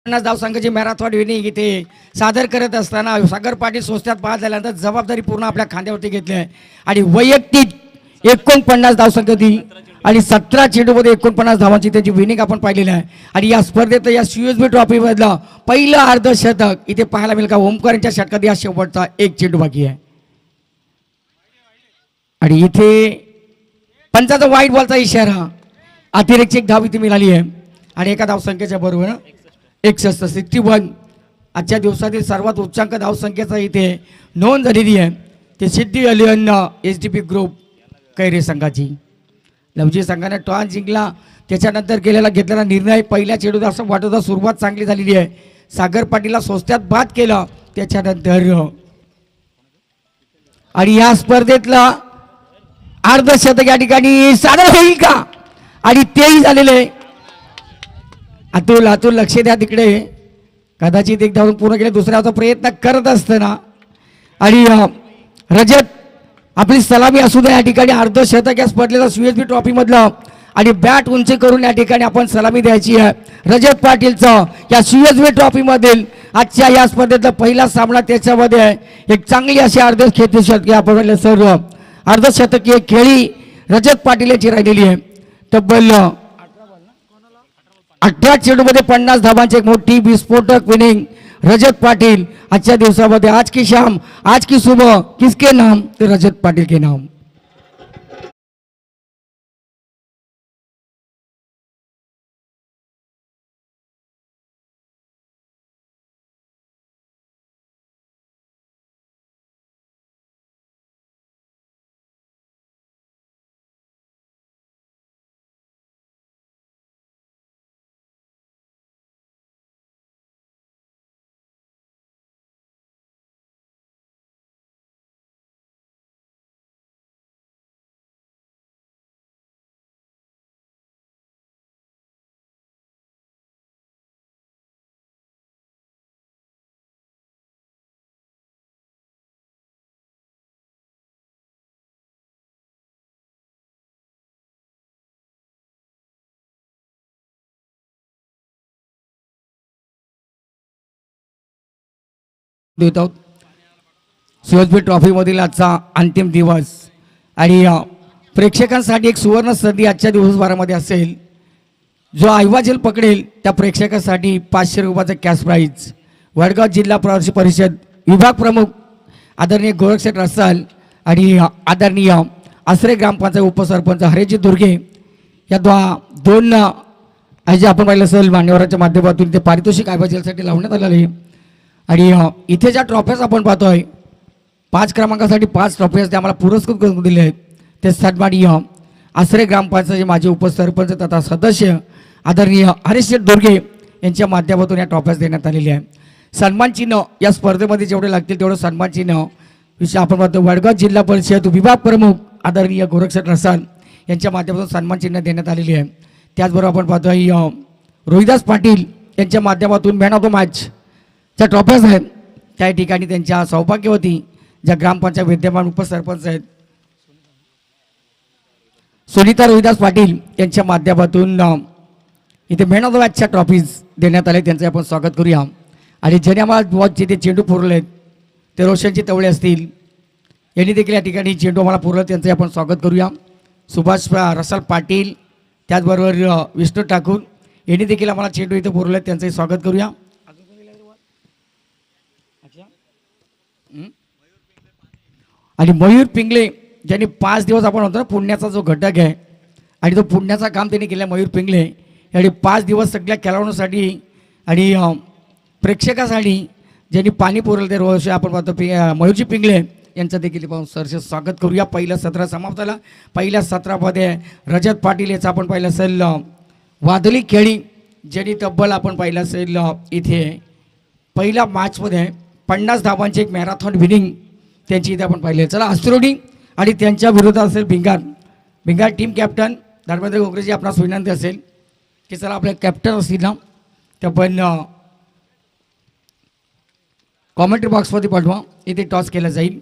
धावसंघाची मॅरेथॉन विनिंग इथे सादर करत असताना सागर पाटील सोस्त्यात बाद झाल्यानंतर जबाबदारी पूर्ण आपल्या खांद्यावरती घेतली आहे. आणि वैयक्तिक 49 धावसंख्या होती. आणि 17 चेंडूमध्ये 49 धावांची त्याची विनिंग आपण पाहिलेली आहे. आणि या स्पर्धेत या CSB ट्रॉफीमधलं पहिलं अर्धशतक इथे पाहायला मिळेल का. ओमकार यांच्या षटकात या शेवटचा 1 चेंडू बाकी आहे. आणि इथे पंचाचा वाईट बॉलचा इशारा. अतिरिक्त एक धाव इथे मिळाली आहे. आणि एका धावसंख्येच्या बरोबर 61. आजच्या दिवसातील सर्वात उच्चांक धावसंख्येचा इथे नोंद झालेली आहे. ते सिद्धी अलियन SDP ग्रुप कैरे संघाची. लवजी संघाने टॉस जिंकला. त्याच्यानंतर घेतलेला निर्णय पहिल्या चेंडूत असं वाटत होतं सुरुवात चांगली झालेली आहे. सागर पाटीलला सोस्त्यात बाद केलं. त्याच्यानंतर आणि या स्पर्धेतला अर्धशतक या ठिकाणी सादर होईल का. आणि तेही झालेलं आहे. अतुल लक्ष द्या तिकडे. कदाचित एक धावून पूर्ण केले. दुसऱ्याचा प्रयत्न करत असताना आणि रजत आपली सलामी असू द्या या ठिकाणी अर्धशतक या स्पर्धेला CSB ट्रॉफीमधलं. आणि बॅट उंची करून या ठिकाणी आपण सलामी द्यायची आहे रजत पाटीलचं या CSB ट्रॉफीमधील आजच्या या स्पर्धेतला पहिला सामना. त्याच्यामध्ये एक चांगली अशी अर्धशतकी आपण सर्व अर्धशतकीय खेळी रजत पाटील यांची राहिलेली आहे. तब्बल 18 चेंडूमध्ये 50 धावांची एक मोठी विस्फोटक विनिंग रजत पाटील आजच्या दिवसामध्ये. आज की शाम आज की सुबह किसके नाम ते रजत पाटील के नाम. देत आहोत CSB ट्रॉफीमधील आजचा अंतिम दिवस. आणि प्रेक्षकांसाठी एक सुवर्ण संधी आजच्या दिवसभरामध्ये असेल. जो ऐवाजेल पकडेल त्या प्रेक्षकासाठी 500 रुपयाचं कॅश प्राईज. वडगाव जिल्हा परिषद विभाग प्रमुख आदरणीय गोरक्षेट रसाल आणि आदरणीय आसरे ग्रामपंचायत उपसरपंच हरेजी दुर्गे या दोन जे आपण पाहिलं असेल मान्यवरांच्या माध्यमातून ते पारितोषिक ऐवाजेलसाठी लावण्यात आलेलं आहे. आणि इथे ज्या ट्रॉफीज आपण पाहतोय 5 क्रमांकासाठी 5 ट्रॉफीज ते आम्हाला पुरस्कृत करून दिले आहेत. ते सन्माननीय आसरे ग्रामपंचायतचे माजी उपसरपंच तथा सदस्य आदरणीय हरीश दोर्गे यांच्या माध्यमातून या ट्रॉफ्यास देण्यात आलेली आहे. सन्मान चिन्ह या स्पर्धेमध्ये जेवढे लागतील तेवढं सन्मान चिन्ह विषय आपण पाहतो वडगाव जिल्हा परिषद विभाग प्रमुख आदरणीय गोरक्षण रसाल यांच्या माध्यमातून सन्मान चिन्ह देण्यात आलेली आहे. त्याचबरोबर आपण पाहतो रोहिदास पाटील यांच्या माध्यमातून मॅन ऑफ द मॅचच्या ट्रॉफ्याज आहेत. त्या ठिकाणी त्यांच्या सौभाग्यवती ज्या ग्रामपंचायत विद्यमान उपसरपंच आहेत सुनीता रोहिदास पाटील यांच्या माध्यमातून इथे मॅन ऑफ द मॅचच्या ट्रॉफीज देण्यात आले. त्यांचं आपण स्वागत करूया. आणि ज्याने आम्हाला बॉलचे ते चेंडू पुरले ते रोशनचे तवळे असतील यांनी देखील या ठिकाणी चेंडू आम्हाला पुरलं त्यांचं आपण स्वागत करूया. सुभाष रसाल पाटील त्याचबरोबर विष्णू ठाकूर यांनी देखील आम्हाला चेंडू इथं पुरले त्यांचंही स्वागत करूया. आणि मयूर पिंगले ज्यांनी 5 दिवस आपण होतो ना पुण्याचा जो घटक आहे आणि तो पुण्याचा काम त्यांनी केलं मयूर पिंगले आणि 5 दिवस सगळ्या खेळाडूंसाठी आणि प्रेक्षकासाठी ज्यांनी पाणी पुरवलं ते रोज आपण पाहतो मयूरजी पिंगले यांचं देखील पाहून सरसे स्वागत करूया. पहिलं सत्र समाप्त झालं. पहिल्या सत्रामध्ये रजत पाटील याचं आपण पाहिलं असेल वादळी खेळी ज्यांनी तब्बल आपण पाहिलं असेल इथे पहिल्या मॅचमध्ये 50 धावांची एक मॅरेथॉन विनिंग त्यांची इथे आपण पाहिले. चला अस्त्रोडी आणि त्यांच्या विरोधात असेल भिंगार टीम कॅप्टन धर्मेंद्र गोगरेजी आपणास विनंती असेल की चला आपले कॅप्टन असतील ना ते पण कॉमेंट्री बॉक्समध्ये पाठवा. इथे टॉस केलं जाईल.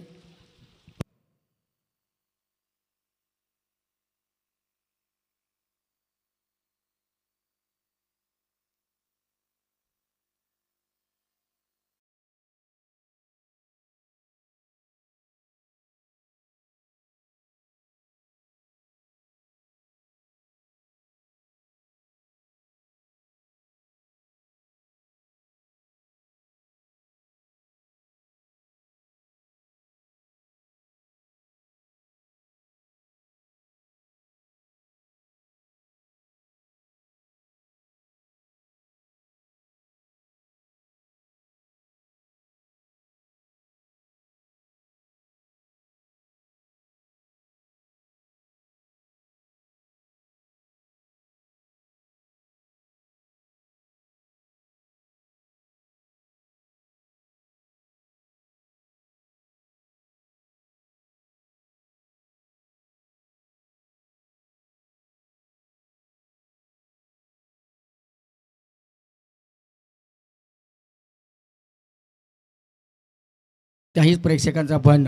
त्याही प्रेक्षकांचं आपण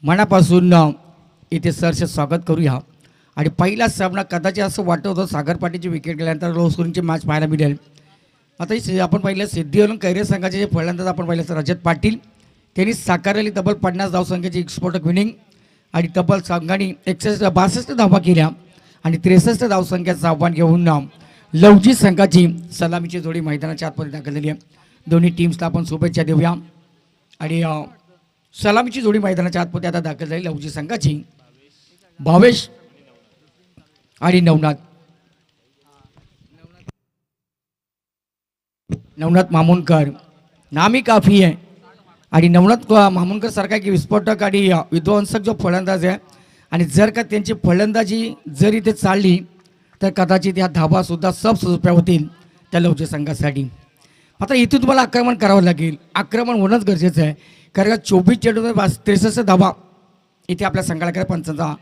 मनापासून इथे सरसे स्वागत करूया. आणि पहिला सामना कदाचित असं वाटत होतं सागर पाटीलची विकेट गेल्यानंतर लो स्कोरिंगची मॅच पाहायला मिळेल. आता आपण पाहिलं सिद्धीवरून कैरे संघाचे जे फलंदाज आपण पाहिलं तर रजत पाटील त्यांनी साकारलेली तब्बल 50 धावसंख्येची स्फोटक विनिंग आणि तब्बल संघाने 62 धावा केल्या आणि 63 धावसंख्येचं आव्हान घेऊन लवजी संघाची सलामीची जोडी मैदानाच्या आतमध्ये दाखल झाली आहे. दोन्ही टीम्सला आपण शुभेच्छा देऊया. आणि सलामीची जोडी मैदानाच्या आतमध्ये आता दाखल झाली लवजी संघाची भावेश आणि नवनाथ मामुनकर नामी काफी आहे. आणि नवनाथ मामुनकर सारखा की विस्फोटक आणि विध्वंसक जो फलंदाज आहे आणि जर का त्यांची फलंदाजी जर इथे चालली तर कदाचित या धाबासुद्धा सोप्या होतील त्या लवजी संघासाठी. आता इथून तुम्हाला आक्रमण करावं लागेल. आक्रमण होणंच गरजेचं आहे कारण का 24 चेंडूमध्ये 63 धावा इथे आपल्या संघाकडे पंचांचा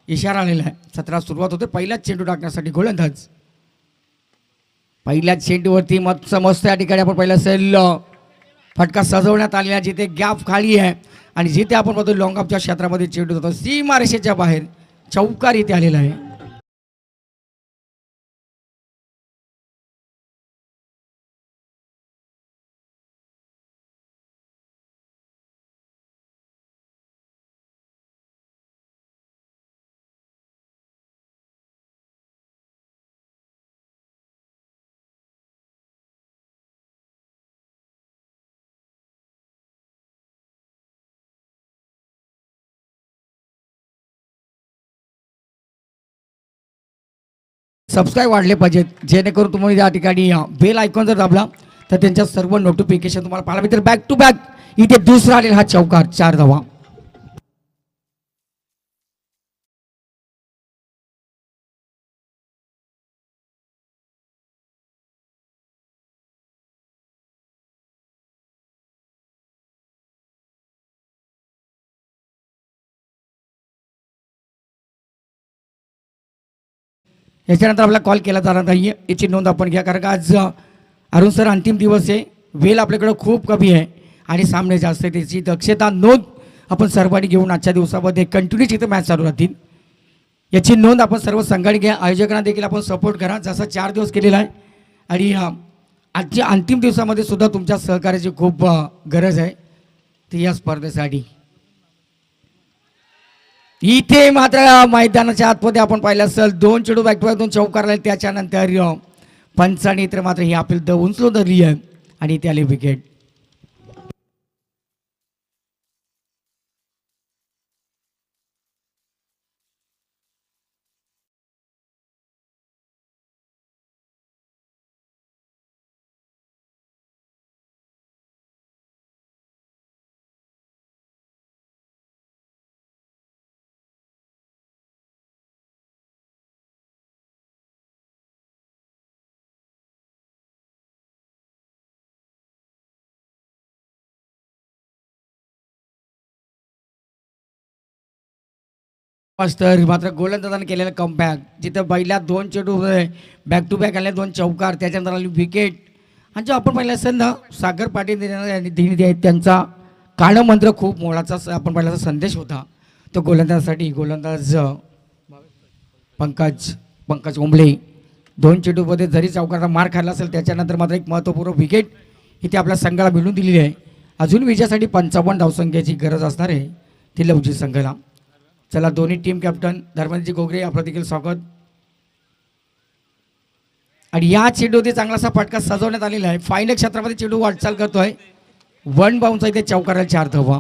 इशारा आलेला आहे. सत्रात सुरुवात होते पहिल्याच चेंडू टाकण्यासाठी गोलंदाज पहिल्याच चेंडूवरती मस्त या ठिकाणी आपण पाहिलं असेल फटका सजवण्यात आलेला जिथे गॅप खाली आहे आणि जिथे आपण पाहतो लॉंग ऑफच्या क्षेत्रामध्ये चेंडू होतो सीमारेषेच्या बाहेर चौकार इथे आलेला आहे. सबस्क्राईब वाढले पाहिजेत जेणेकरून तुम्ही या ठिकाणी बेल आयकॉन जर दाबला तर त्यांच्या सर्व नोटिफिकेशन तुम्हाला पाहायला मिळतील. बॅक टू बॅक इथे दुसरा आलेला हा चौकार 4 धावा. याच्यानंतर आपला कॉल केला जाणार नाही आहे, याची नोंद आपण घ्या. कारण का आज अरुण सर अंतिम दिवस आहे, वेळ आपल्याकडं खूप कमी आहे आणि सामने जास्त आहे. त्याची दक्षता नोंद आपण सर्वांनी घेऊन आजच्या दिवसामध्ये कंटिन्यूच इथं मॅच चालू राहतील याची नोंद आपण सर्व संघाने घ्या. आयोजकांना देखील आपण सपोर्ट करा, जसा 4 दिवस केलेला आहे. आणि आजच्या अंतिम दिवसामध्ये सुद्धा तुमच्या सहकार्याची खूप गरज आहे ती या स्पर्धेसाठी. इथे मात्र मैदानाच्या आतमध्ये आपण पाहिलं असेल 2 चेंडू बॅक टू बॅक 2 चौकार आले. त्याच्यानंतर पंचांनी तर मात्र ही आपली उंचलून धरली आहे आणि त्याला विकेट. मास्टर मात्र गोलंदाजाने केलेला कमबॅक, जिथं पहिल्या 2 चेंडू बॅक टू बॅक आले, 2 चौकार, त्याच्यानंतर आली विकेट. आणि जो आपण पाहिलं असेल ना सागर पाटील आणि दिनी आहेत त्यांचा काळं मंत्र खूप मोलाचा आपण पाहिल्याचा संदेश होता तो गोलंदाजासाठी. गोलंदाज पंकज ओंबळे 2 चेंडूमध्ये जरी चौकारचा मार खाल्ला असेल त्याच्यानंतर मात्र एक महत्त्वपूर्ण विकेट इथे आपल्या संघाला मिळून दिलेली आहे. अजून विजयासाठी 55 धावसंख्येची गरज असणार आहे ती लवजी संघाला. चला दोन्ही टीम कॅप्टन धर्मेंद्रजी घोगरे आपलं देखील स्वागत. आणि या चेंडूमध्ये चांगलासा फटका सजवण्यात आलेला आहे. फायनल क्षेत्रामध्ये चेंडू वाटचाल करतोय. 1 बाउन्स इथे चौकाराला 4 धावा.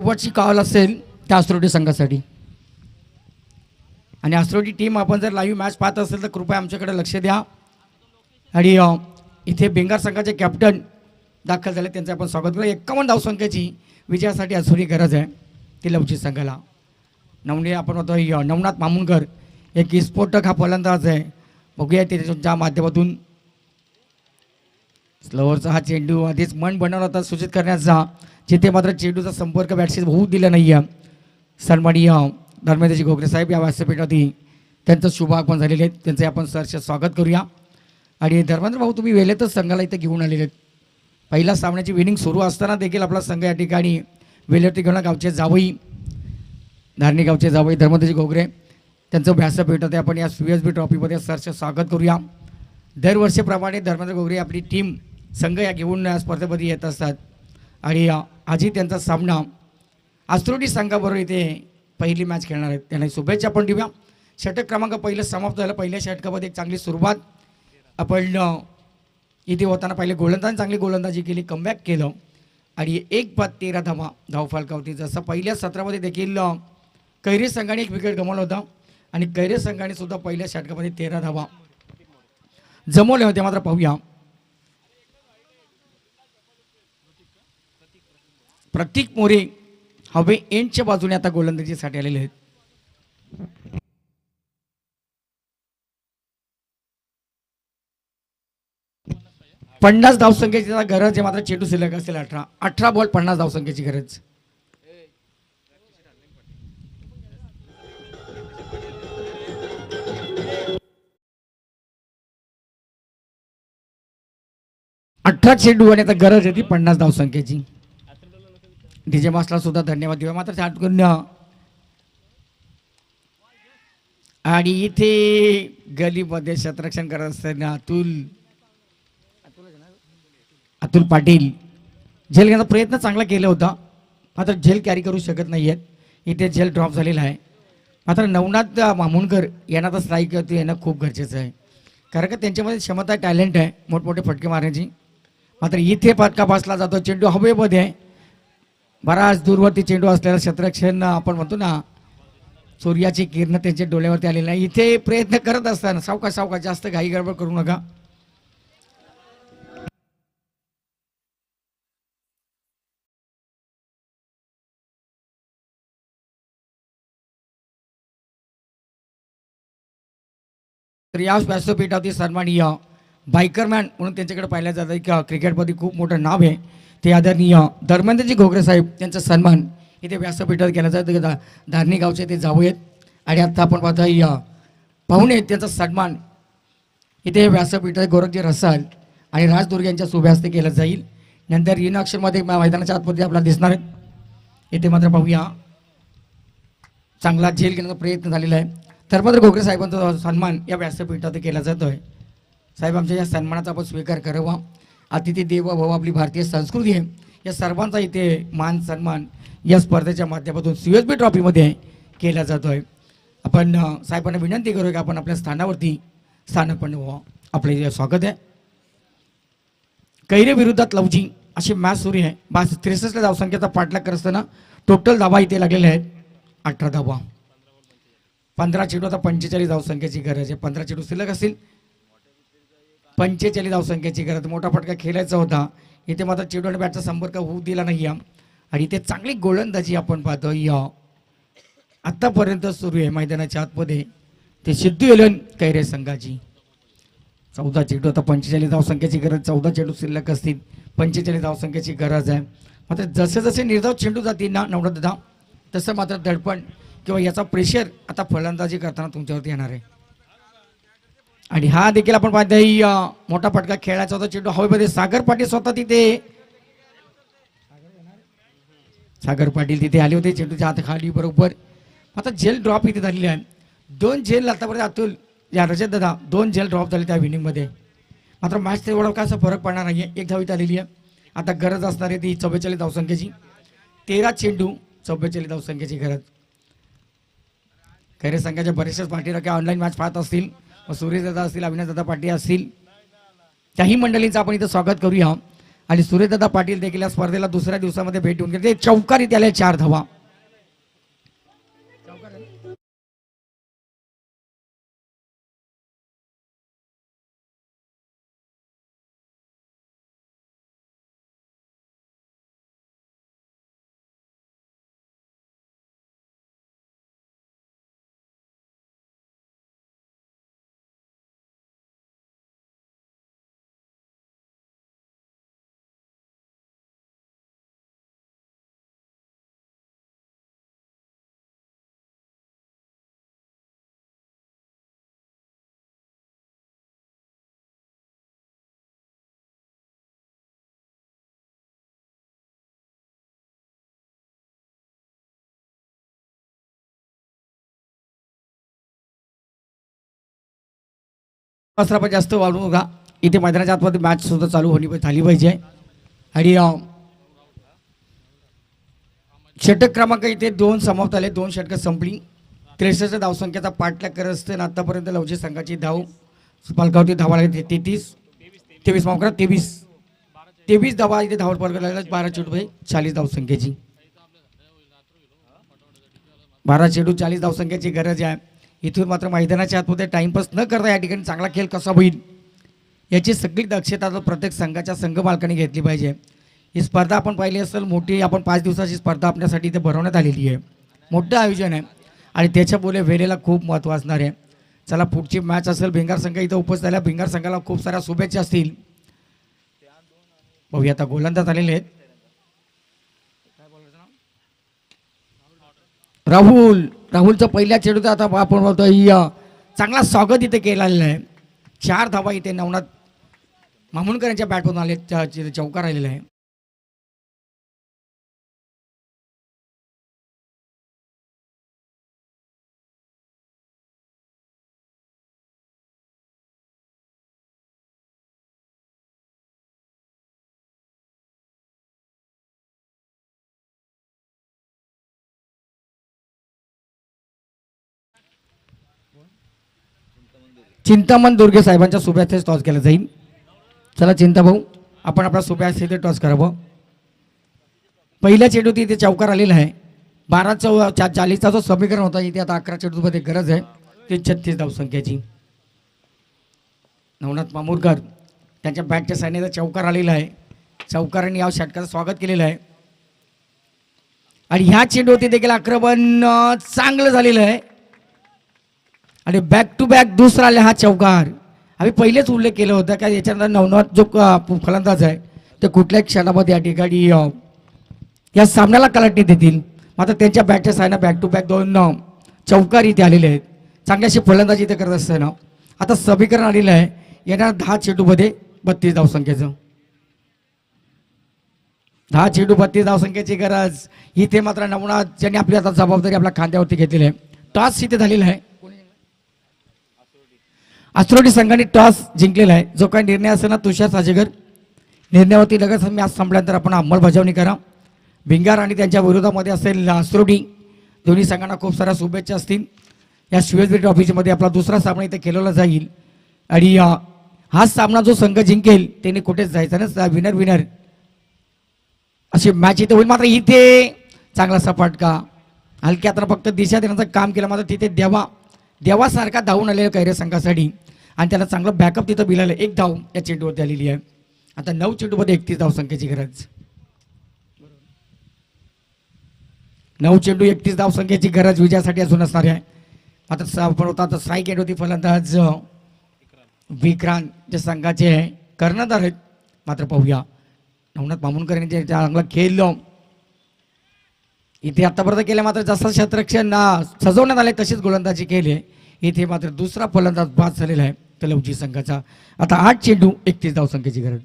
वरची कॉल असेल त्या आस्त्रोटी संघासाठी. आणि आस्त्रोटी टीम आपण जर लाईव्ह मॅच पाहत असेल तर कृपया आमच्याकडे लक्ष द्या. आणि इथे बेंगार संघाचे कॅप्टन दाखल झाले, त्यांचं आपण स्वागत करू. 51 धावसंख्येची विजयासाठी आस्त्रोटी गरज आहे ती लवचिक संघाला. आपण म्हणतो नवनाथ मामुनकर एक स्फोटक हा फलंदाज आहे. बघूया त्याच्या माध्यमातून स्लोअरचा हा चेंडू आधीच मन बनवला होता सूचित करण्याचा, जिथे मात्र चेंडूचा संपर्क बॅटशी होऊ दिला नाही आहे. सन्माननीय धर्मेंद्रजी घोगरे साहेब या व्यासपीठावरती त्यांचं शुभागमन झालेले आहेत, त्यांचं आपण सहर्ष स्वागत करूया. आणि धर्मेंद्र भाऊ तुम्ही वेळेतच संघाला इथे घेऊन आलेले आहेत. पहिल्या सामन्याची विनिंग सुरू असताना देखील आपला संघ या ठिकाणी वेळेवरती घेऊन गावचे जावई धारणी गावचे जावई धर्मेंद्रजी घोगरे त्यांचं व्यासपीठात आपण या USB ट्रॉफीमध्ये सहर्ष स्वागत करूया. दरवर्षीप्रमाणे धर्मेंद्र घोगरे आपली टीम संघ या घेऊन या स्पर्धेमध्ये येत असतात. आणि आजही त्यांचा सामना आस्त्रोटी संघाबरोबर इथे पहिली मॅच खेळणार आहेत. त्यांना शुभेच्छा आपण देऊया. षटक क्रमांक पहिलं समाप्त झालं. पहिल्या षटकामध्ये एक चांगली सुरुवात आपण इथे होताना पहिले गोलंदाज चांगली गोलंदाजी केली, कमबॅक केलं आणि 1-13 धावा धावफलकावरती. जसं पहिल्या सत्रामध्ये देखील कैरी संघाने एक विकेट गमावला होता आणि कैरी संघाने सुद्धा पहिल्या षटकामध्ये 13 धावा जमवल्या होत्या. मात्र पाहूया प्रतीक मोरे हवे एंडच्या बाजूने आता गोलंदाजीसाठी आलेले आहेत. पन्नास धावसंख्येची गरज आहे. मात्र चेंडू शिल्लक असेल 18 बॉल 50 धावसंख्येची गरज. अठरा चेंडू आणि आता गरज आहे ती 50 धावसंख्येची. डीजे मास्टरला सुद्धा धन्यवाद देऊया. मात्र छाटकून आणि इथे गलीमध्ये क्षेत्ररक्षण करत असताना अतुल पाटील झेल घेण्याचा प्रयत्न चांगला केला होता, मात्र झेल कॅरी करू शकत नाही आहेत. इथे झेल ड्रॉप झालेला आहे. मात्र नवनाथ मामुणकर यांना तर स्ट्राईक येणं खूप गरजेचं आहे, कारण का त्यांच्यामध्ये क्षमता टॅलेंट आहे मोठमोठे फटके मारण्याची. मात्र इथे फटका बसला जातो, चेंडू हवेमध्ये आहे. बराच दूरवरती चेंडू असलेला क्षेत्ररक्षण आपण म्हणतो ना, सूर्याची किरण त्यांच्या डोळ्यावरती आलेली आहे. इथे प्रयत्न करत असताना सावकाश सावकाश, जास्त घाई गडबड करू नका. तर या व्यासपीठावरती सन्माननीय बायकरमॅन म्हणून त्यांच्याकडे पाहिलं जातं की क्रिकेटमध्ये खूप मोठं नाव आहे, ते आदरणीय धर्मेंद्रजी घोगरे साहेब यांचा सन्मान इथे व्यासपीठावर केला जातो. धारणी गावचे ते जाऊ आहेत. आणि आता आपण पाहतो पाहुणे त्यांचा सन्मान इथे व्यासपीठात गोरखजी रसाल आणि राजदुर्ग यांच्या शुभ हस्ते केलं जाईल. नंतर इनॉक्शनमध्ये मैदानाच्या आतमध्ये आपल्याला दिसणार आहेत. इथे मात्र पाहूया, चांगला झेल घेण्याचा प्रयत्न झालेला आहे. धर्मेंद्र घोगरे साहेबांचा सन्मान या व्यासपीठात केला जातो आहे. साहेब, आमच्या या सन्मानाचा आपण स्वीकार करावा. अतिथी देव भव आपली भारतीय संस्कृती आहे, या सर्वांचा इथे मान सन्मान या स्पर्धेच्या माध्यमातून CSB ट्रॉफीमध्ये केला जातो आहे. आपण साहेबांना विनंती करू की आपण आपल्या स्थानावरती स्थानपन्न व्हावं. आपले जे स्वागत आहे. कैरे विरुद्धात लवजी अशी मॅच सुरू आहे. 63 धावसंख्येचा पाठलाग करत असताना टोटल धावा इथे लागलेल्या आहेत 18 धावा. 15 चेंडू, आता 45 धावसंख्येची गरज आहे. 15 चेंडू शिल्लक असतील, 45 धावसंख्येची गरज. मोठा फटका खेळायचा होता, इथे मात्र चेंडू आणि बॅटचा संपर्क होऊ दिला नाही. आणि इथे चांगली गोलंदाजी आपण पाहतो आतापर्यंत सुरू आहे मैदानाच्या आतमध्ये. ते सिद्धू एलन कैरे संघाची 14 चेंडू, आता 45 धावसंख्येची गरज. 14 चेंडू शिल्लक असतील, 45 धावसंख्येची गरज आहे. मात्र जसे जसे निर्धाव चेंडू जातील ना नवनाथ दादा, तसं मात्र दडपण किंवा याचा प्रेशर आता फलंदाजी करताना तुमच्यावरती येणार आहे. आणि हा देखील आपण पाहतोय मोठा फटका खेळायचा होता, चेंडू हवेमध्ये. सागर पाटील स्वतः तिथे, सागर पाटील तिथे आले होते, चेंडूच्या हाताखाली बरोबर. आता झेल ड्रॉप इथे झालेली आहे. 2 झेल आतापर्यंत अतुल या रजत दादा 2 झेल ड्रॉप झाले त्या विनिंगमध्ये. मात्र मॅच तेवढा काय असा फरक पडणार नाही आहे. 1 धाव इथे आलेली आहे. आता गरज असणार आहे ती 44 धावसंख्येची. 13 चेंडू, 44 धावसंख्येची गरज. खैरे संघाच्या बरेचशाच पार्टीला काय ऑनलाईन मॅच पाहत असतील, सूर्यदादा असतील, अविनाशदादा पाटील असतील, त्याही मंडळींचं आपण इथं स्वागत करूया. आणि सूर्यदादा पाटील देखील या स्पर्धेला दुसऱ्या दिवसामध्ये भेट देऊन गेले. चौकारी त्याला 4 धावा. पण जास्त वाढू नका. इथे मैदानाच्या आतमध्ये मॅच सुद्धा चालू होणी झाली पाहिजे. आणि षटक क्रमांक इथे 2 समाप्त आले. 2 षटकं संपली. 63 धावसंख्येचा पाठलाग करत असताना आतापर्यंत लवजी संघाची धाव पालकावरती धावा लागली 23 माफ करा 23 धावा इथे धावत पालक लागला. 12 चेंडू 40 धावसंख्येची. 12 चेंडू 40 धावसंख्येची गरज आहे. इथून मात्र मैदानाच्या आतमध्ये टाइमपास न करता या ठिकाणी चांगला खेळ कसा होईल याची सगळी दक्षता प्रत्येक संघाच्या संघ मालकांनी घेतली पाहिजे. ही स्पर्धा आपण पाहिली असेल मोठी, आपण 5 दिवसाची स्पर्धा आपल्यासाठी इथे भरवण्यात आलेली आहे. मोठं आयोजन आहे आणि त्याच्यामुळे वेळेला खूप महत्त्व असणार आहे. चला, पुढची मॅच असेल. भिंगार संघ इथं उपस्थित झाला. भिंगार संघाला खूप साऱ्या शुभेच्छा असतील. बघूया आता गोलंदाज आलेले आहेत. राहुलचं पहिल्या चेंडूचा आता आपण बोलतो चांगला स्वागत इथे केलेलं आहे. 4 धावा इथे नवनाथ मामुणकर यांच्या बॅटमधून आले. चौकार राहिलेला आहे. चिंतामण दुर्गे साहेबांच्या सुभ्याचे टॉस केला जाईल. चला चिंता भाऊ, आपण आपला सुभ्यास इथे टॉस करावं. पहिल्या चेंडूत इथे चौकार आलेला आहे. 12-40चा जो समीकरण होता इथे आता 11 चेंडूमध्ये गरज आहे ते 36 धावसंख्येची. नवनाथ मामूरकर त्यांच्या बॅटच्या साईडने चौकार आलेला आहे. चौकारांनी या षटकाचं स्वागत केलेलं आहे आणि ह्या चेंडूवरती देखील आक्रमण चांगलं झालेलं आहे आणि बॅक टू बॅक दुसरा आला हा चौकार. आम्ही पहिलेच उल्लेख केला होता का याच्यानंतर नवनाथ जो फलंदाज आहे ते कुठल्याही क्षणामध्ये या ठिकाणी या सामन्याला कलाटणी देतील. मात्र त्यांच्या बॅटच्या साईडनं बॅक टू बॅक 2 चौकार इथे आलेले आहेत. चांगल्याशी फलंदाजी इथे करत असताना आता समीकरण आलेलं आहे. येणार 10 चेंडूमध्ये 32 धावसंख्येचं. 10 चेंडू 32 धावसंख्येची गरज. इथे मात्र नवनाथ ज्यांनी आपली आता जबाबदारी आपल्या खांद्यावरती घेतलेली आहे. टॉस इथे झालेला आहे. आसरोडी संघाने टॉस जिंकलेला आहे. जो काही निर्णय असेल ना तुषार साजेकर निर्णयावरती लगेच मॅच संपल्यानंतर आपण अंमलबजावणी करा. भिंगार आणि त्यांच्या विरोधामध्ये असेल आसरोडी. दोन्ही संघांना खूप साऱ्या शुभेच्छा असतील. या CSB ट्रॉफीमध्ये आपला दुसरा सामना इथे खेळवला जाईल आणि हा सामना जो संघ जिंकेल त्याने कुठेच जायचं ना, विनर विनर अशी मॅच इथे होईल. मात्र इथे चांगला सपाटका हलक्यात फक्त दिशा देण्याचं काम केलं. मात्र तिथे देवासारखा धावून आलेल्या कैरे संघासाठी आणि त्याला चांगलं बॅकअप तिथं मिळालं. 1 धाव या चेंडूवरती आलेली आहे. आता 9 चेंडूमध्ये 31 धावसंख्येची गरज. 9 चेंडू 31 धावसंख्येची गरज विजयासाठी अजून असणार आहे. मात्र आपण होता तर साई होती फलंदाज विक्रांत जे संघाचे कर्णधार आहेत. मात्र पाहूया नवनाथ मामुनकर यांनी चांगला खेळ इथे आतापर्यंत केल्या. मात्र जसं क्षेत्ररक्षण सजवण्यात आले तशीच गोलंदाजी केली. इथे मात्र दुसरा फलंदाज बाद झालेला आहे तलवजी संघाचा. आता 8 चेंडू 31 धावसंख्येची गरज.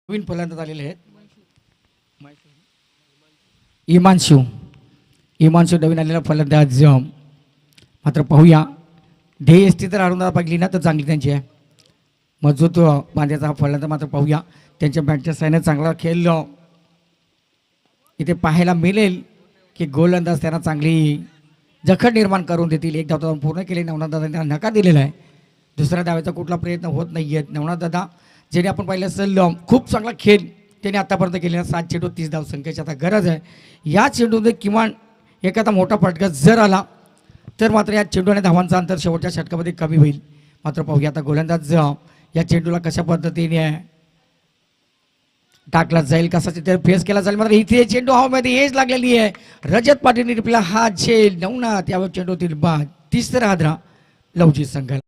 नवीन फलंदाज आलेले आहेत. इमानशू नवीन आलेला फलंदाज. मात्र पाहूया ध्येय स्थिती तर अरुणदा पाहिली ना तर चांगली त्यांची आहे. मजबूत बांध्याचा हा फलंदाज. मात्र पाहूया त्यांच्या बॅटच्या साईने चांगला खेळ इथे पाहायला मिळेल की गोलंदाज त्यांना चांगली जखड निर्माण करून देतील. एक धाव पूर्ण केली नवनाथ दादा त्यांना नकार दिलेला आहे. दुसऱ्या धावेचा कुठला प्रयत्न होत नाही आहे. नवनाथ दादा ज्याने आपण पाहिलं असेल खूप चांगला खेळ त्याने आतापर्यंत केलेला. 7 चेंडू 30 धावसंख्येची आता गरज आहे. या चेंडूमध्ये किमान एखादा मोठा फटका जर आला तर मात्र या चेंडूने धावांचा अंतर शेवटच्या षटकामध्ये कमी होईल. मात्र पाहूया आता गोलंदाज या चेंडूला कशा पद्धतीने टाकला जाईल, कसा तिथे फेस केला जाईल. मात्र इथे चेंडू हवामध्ये हेच लागलेली आहे. रजत पाटील रिप्ला हा झेल नवनाथ यावर चेंडूतील बाद. तिसरा हादरा लवजी संघाला.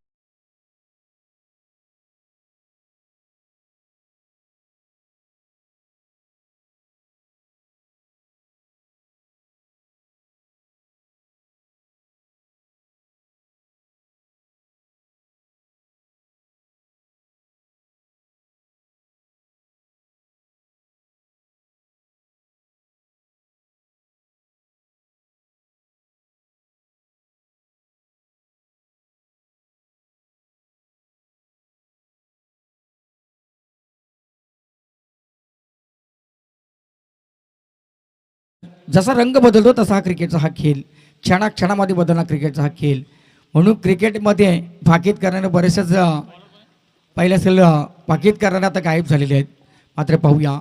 जसा रंग बदलतो तसा हा क्रिकेटचा हा खेळ क्षणाक्षणामध्ये बदलणार क्रिकेटचा हा खेळ. म्हणून क्रिकेटमध्ये भाकीत करणारे बरेचसेच पहिले असेल भाकीत करणारे आता गायब झालेले आहेत. मात्र पाहूया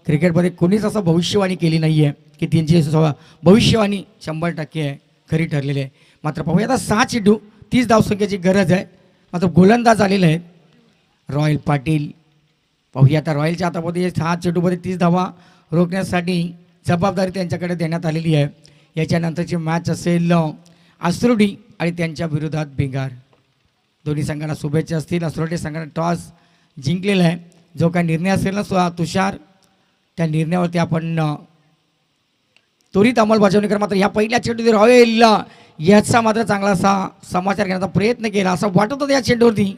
क्रिकेटमध्ये कोणीच असं भविष्यवाणी केली नाही आहे की त्यांची भविष्यवाणी 100% खरी ठरलेली आहे. मात्र पाहूया आता 6 चेंडू 30 धावसंख्येची गरज आहे. मात्र गोलंदाज आलेले आहेत रॉयल पाटील. पाहूया आता रॉयलच्या हातामध्ये 6 चेंडूमध्ये 30 धावा रोखण्यासाठी जबाबदारी त्यांच्याकडे देण्यात आलेली आहे. याच्यानंतरची मॅच असेल आसरोडी आणि त्यांच्या विरोधात भिंगार. दोन्ही संघांना शुभेच्छा असतील. आसरोडी संघाने टॉस जिंकलेला आहे. जो काही निर्णय असेल ना तुषार त्या निर्णयावरती आपण त्वरित अंमलबजावणी करा. मात्र या पहिल्या चेंडूवरती रॉयल याचा मात्र चांगला असा समाचार घेण्याचा प्रयत्न केला असं वाटत होतं या चेंडूवरती.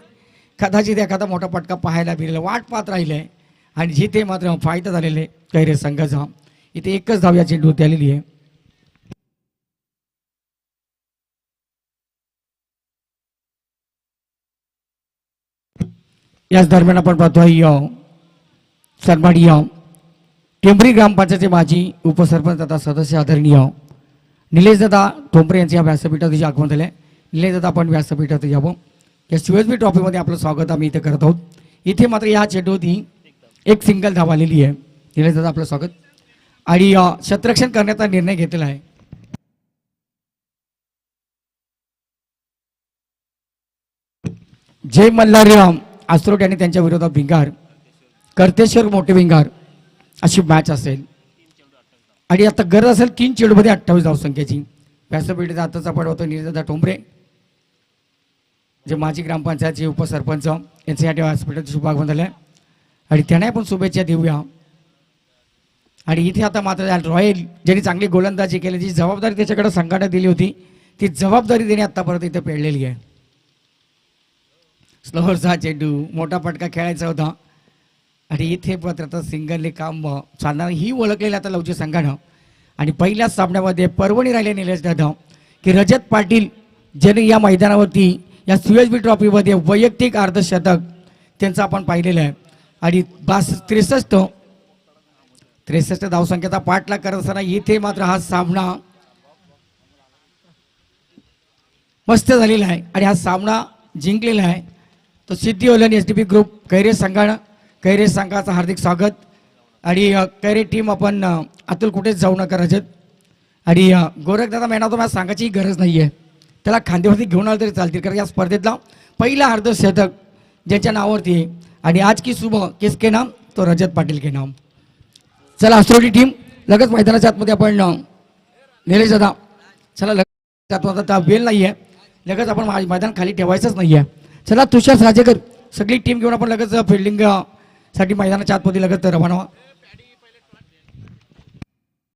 कदाचित एखादा मोठा पटका पाहायला मिळेल वाट पाहत राहिले आहे आणि जिथे मात्र फायदा झालेले कैरे संघाचा इथे एकच धाव या चेंडूवरती आलेली आहे. याच दरम्यान आपण पाहतोय सन्माननीय टेंभरी ग्रामपंचायतचे माजी उपसरपंच तथा सदस्य आदरणीय निलेशदादा ठोंबरे यांचे या व्यासपीठावरती आगमन झाले. निलेशदादा आपण व्यासपीठावरती यावं. या CSB ट्रॉफीमध्ये आपलं स्वागत आम्ही इथे करत आहोत. इथे मात्र या चेंडूवरती एक सिंगल धाव आलेली आहे. निलेशदादा आपलं स्वागत आणि क्षेत्ररक्षण करण्याचा निर्णय घेतलेला आहे. जय मल्हारी आसरोट यांनी त्यांच्या विरोधात भिंगार करतेश्वर मोठे भिंगार अशी मॅच असेल आणि आता गरज असेल 3 चेंडूमध्ये 28 धावसंख्येची. व्यासपीठाचा आताचा पड होतो निलेशदादा ठोंबरे जे माजी ग्रामपंचायतचे उपसरपंच यांच्यासाठी व्यासपीठाचे शुभागमन झाले आणि त्यांना पण शुभेच्छा देऊया. आणि इथे आता मात्र रॉयल ज्यांनी चांगली गोलंदाजी केली जी जबाबदारी त्याच्याकडे संघाने दिली होती ती जबाबदारी त्याने आतापर्यंत इथे पेळलेली आहे. स्लोअरचा चेंडू मोठा पटका खेळायचा होता आणि इथे मात्र आता सिंगलने काम चालणार ही ओळखलेलं आता लवची संघानं. आणि पहिल्याच सामन्यामध्ये पर्वणी राहिले निलेश दादा की रजत पाटील ज्यांनी या मैदानावरती या CSB ट्रॉफीमध्ये वैयक्तिक अर्धशतक त्यांचं आपण पाहिलेलं आहे आणि 63 धावसंख्येचा पाठलाग करत असताना इथे मात्र हा सामना मस्त झालेला आहे आणि हा सामना जिंकलेला आहे. तो सिद्धी ओलन SDP ग्रुप कैरे संघाचं हार्दिक स्वागत. आणि कैरे टीम आपण अतुल कुठेच जाऊ नका रजत. आणि गोरखदादा मॅन ऑफ द मॅच सांगायची गरज नाही आहे, त्याला खांद्यावरती घेऊन आलं तरी चालतील कारण या स्पर्धेतला पहिला अर्धशतक ज्याच्या नावावरती आहे आणि आज की सुबह किसके नाम तो रजत पाटील के नाम. चला आसरोटी टीम लगेच मैदानाच्या आतमध्ये आपण निलेश दादा चला लगेच आता वेळ नाही आहे, लगेच आपण मैदान खाली ठेवायचंच नाही आहे. चला तुषार साजेकर सगळी टीम घेऊन आपण लगेच फिल्डिंग साठी मैदानाच्या आतमध्ये लगेच रवाना व्हा.